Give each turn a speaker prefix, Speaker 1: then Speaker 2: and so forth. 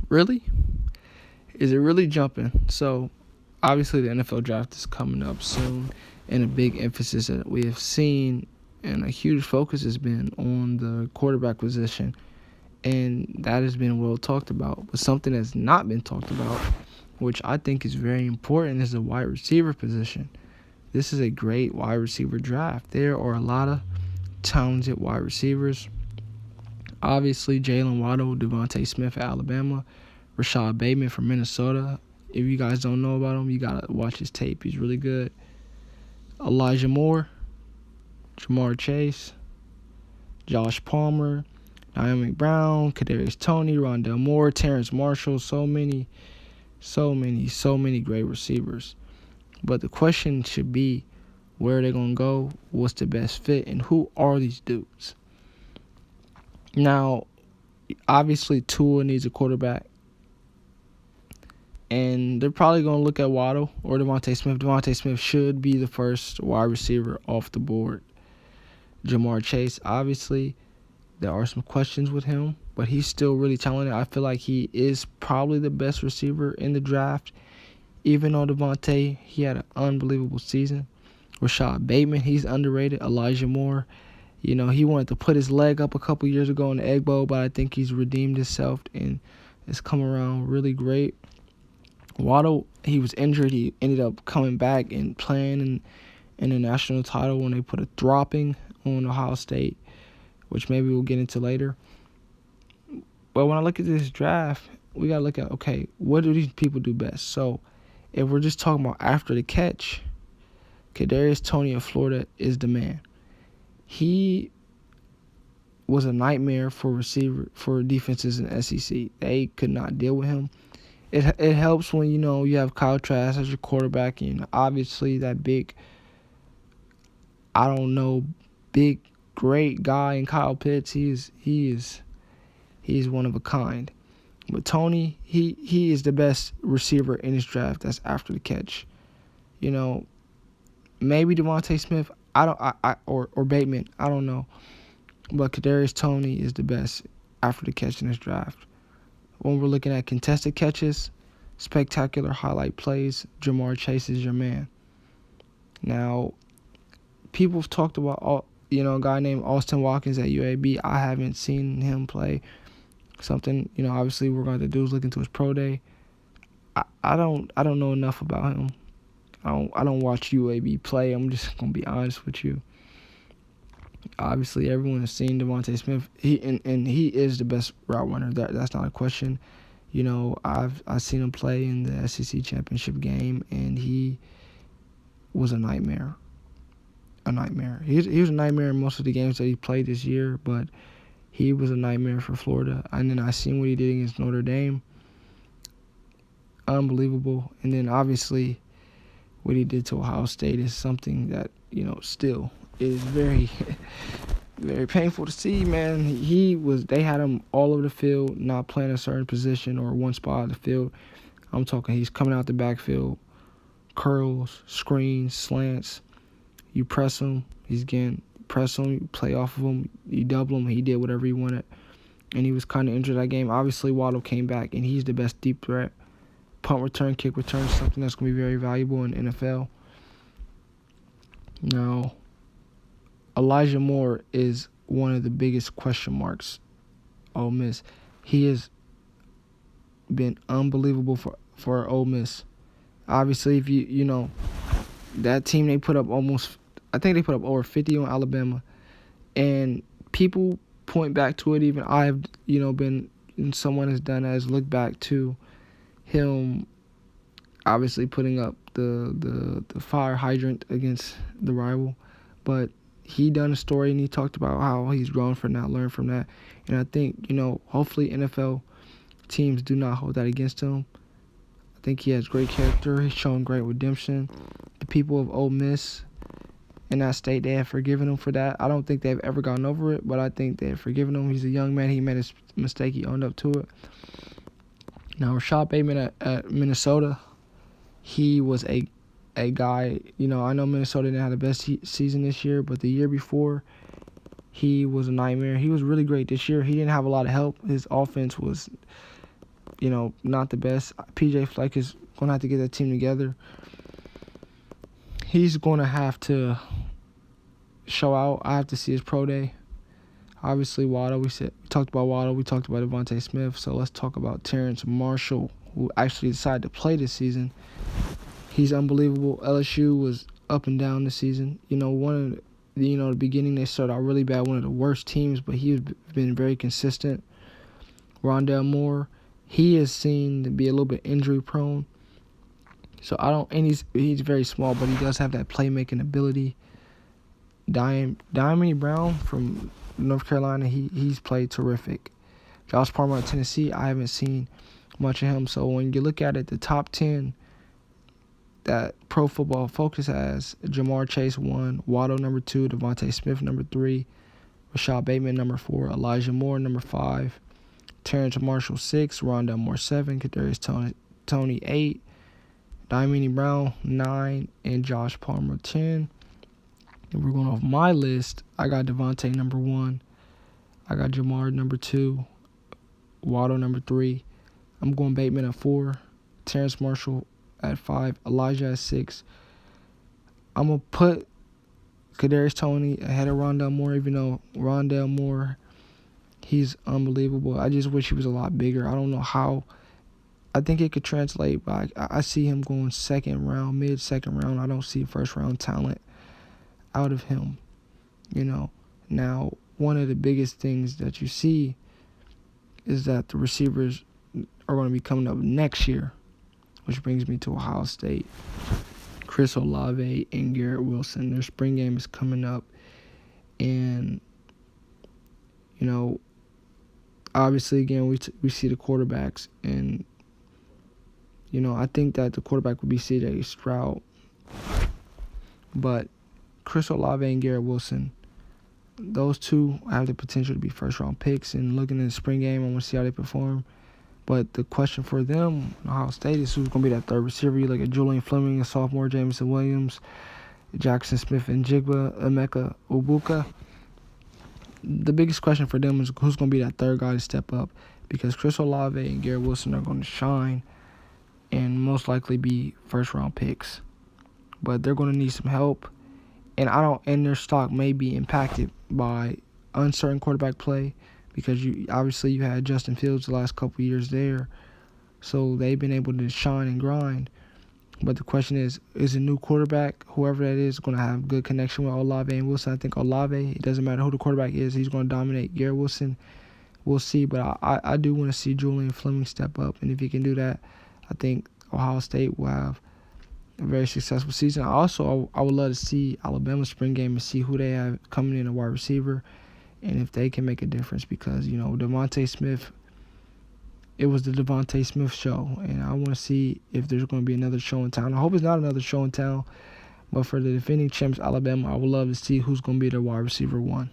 Speaker 1: Really? Is it really jumping? So, obviously, the NFL draft is coming up soon, and a big emphasis that we have seen and a huge focus has been on the quarterback position, and that has been well talked about. But something that's not been talked about, which I think is very important, is the wide receiver position. This is a great wide receiver draft. There are a lot of talented wide receivers. Obviously, Jalen Waddle, Devontae Smith at Alabama, Rashad Bateman from Minnesota. If you guys don't know about him, you got to watch his tape. He's really good. Elijah Moore, Jamar Chase, Josh Palmer, Naomi Brown, Kadarius Toney, Rondell Moore, Terrence Marshall. So many great receivers. But the question should be, where are they going to go? What's the best fit? And who are these dudes? Now, obviously, Tua needs a quarterback. And they're probably going to look at Waddle or Devontae Smith. Devontae Smith should be the first wide receiver off the board. Jamar Chase, obviously, there are some questions with him, but he's still really talented. I feel like he is probably the best receiver in the draft. Even though Devontae, he had an unbelievable season. Rashad Bateman, he's underrated. Elijah Moore, he wanted to put his leg up a couple years ago in the Egg Bowl, but I think he's redeemed himself and has come around really great. Waddle, he was injured. He ended up coming back and playing in the national title when they put a dropping on Ohio State, which maybe we'll get into later. But when I look at this draft, we got to look at, okay, what do these people do best? So if we're just talking about after the catch, Kadarius Toney of Florida is the man. He was a nightmare for defenses in the SEC. They could not deal with him. It helps when, you have Kyle Trask as your quarterback, and obviously that big, great guy in Kyle Pitts. He is one of a kind. But Toney, he is the best receiver in his draft. That's after the catch. Maybe Devontae Smith, or Bateman, I don't know. But Kadarius Toney is the best after the catch in his draft. When we're looking at contested catches, spectacular highlight plays, Jamar Chase is your man. Now, people have talked about, a guy named Austin Watkins at UAB. I haven't seen him play. Something, obviously we're going to do is look into his pro day. I don't know enough about him. I don't watch UAB play. I'm just going to be honest with you. Obviously, everyone has seen Devontae Smith. He is the best route runner. That's not a question. I've seen him play in the SEC championship game, and he was a nightmare. He was a nightmare in most of the games that he played this year, but he was a nightmare for Florida. And then I seen what he did against Notre Dame. Unbelievable. And then obviously what he did to Ohio State is something that, still is very, very painful to see, man. They had him all over the field, not playing a certain position or one spot of the field. I'm talking he's coming out the backfield, curls, screens, slants. You press him, press him, you play off of him, you double him, he did whatever he wanted. And he was kind of injured that game. Obviously, Waddle came back, and he's the best deep threat. Punt return, kick return, something that's going to be very valuable in the NFL. Now, Elijah Moore is one of the biggest question marks. Ole Miss. He has been unbelievable for Ole Miss. Obviously, if that team, they put up over 50 on Alabama. And people point back to it. Even I've, been, and someone has done as look back to him obviously putting up the fire hydrant against the rival. But he done a story, and he talked about how he's grown from that, learned from that. And I think, hopefully NFL teams do not hold that against him. I think he has great character. He's shown great redemption. The people of Ole Miss in that state, they have forgiven him for that. I don't think they've ever gotten over it, but I think they have forgiven him. He's a young man. He made his mistake. He owned up to it. Now, Rashad Bateman at Minnesota, he was a guy, I know Minnesota didn't have the best season this year, but the year before, he was a nightmare. He was really great this year. He didn't have a lot of help. His offense was, not the best. PJ Fleck is going to have to get that team together. He's going to have to show out. I have to see his pro day. Obviously, Waddle, we talked about Waddle. We talked about Devontae Smith. So let's talk about Terrence Marshall, who actually decided to play this season. He's unbelievable. LSU was up and down this season. The beginning they started out really bad, one of the worst teams, but he's been very consistent. Rondale Moore, he is seen to be a little bit injury prone. So he's very small, but he does have that playmaking ability. Diamond Brown from North Carolina, he's played terrific. Josh Palmer at Tennessee, I haven't seen much of him. So when you look at it, the top 10 that Pro Football Focus has, Jamar Chase 1, Waddle number 2, Devontae Smith number 3, Rashad Bateman number 4, Elijah Moore number 5, Terrence Marshall 6, Rondale Moore 7, Kadarius Toney 8, Diamond Brown 9, and Josh Palmer 10. If we're going off my list, I got Devontae number 1, I got Jamar number 2, Waddle number 3. I'm going Bateman at 4, Terrence Marshall at 5, Elijah at 6. I'm going to put Kadarius Toney ahead of Rondale Moore, even though Rondale Moore, he's unbelievable. I just wish he was a lot bigger. I don't know how. I think it could translate, but I see him going second round, mid-second round. I don't see first-round talent out of him. Now, one of the biggest things that you see is that the receivers are going to be coming up next year, which brings me to Ohio State. Chris Olave and Garrett Wilson, their spring game is coming up. And, obviously, again, we see the quarterbacks. And, I think that the quarterback would be C.J. Stroud. But Chris Olave and Garrett Wilson, those two have the potential to be first-round picks. And looking at the spring game, I want to see how they perform. But the question for them, Ohio State, is who's going to be that third receiver. You look at Julian Fleming, a sophomore, Jameson Williams, Jackson Smith and Jigba, Emeka Ubuka. The biggest question for them is who's going to be that third guy to step up, because Chris Olave and Garrett Wilson are going to shine and most likely be first-round picks. But they're going to need some help, and their stock may be impacted by uncertain quarterback play, because you had Justin Fields the last couple of years there, so they've been able to shine and grind. But the question is a new quarterback, whoever that is, going to have good connection with Olave and Wilson? I think Olave, it doesn't matter who the quarterback is, he's going to dominate. Garrett Wilson, we'll see, but I do want to see Julian Fleming step up, and if he can do that, I think Ohio State will have a very successful season. I would love to see Alabama's spring game and see who they have coming in a wide receiver, and if they can make a difference, because, Devontae Smith, it was the Devontae Smith show, and I want to see if there's going to be another show in town. I hope it's not another show in town, but for the defending champs, Alabama, I would love to see who's going to be their wide receiver 1.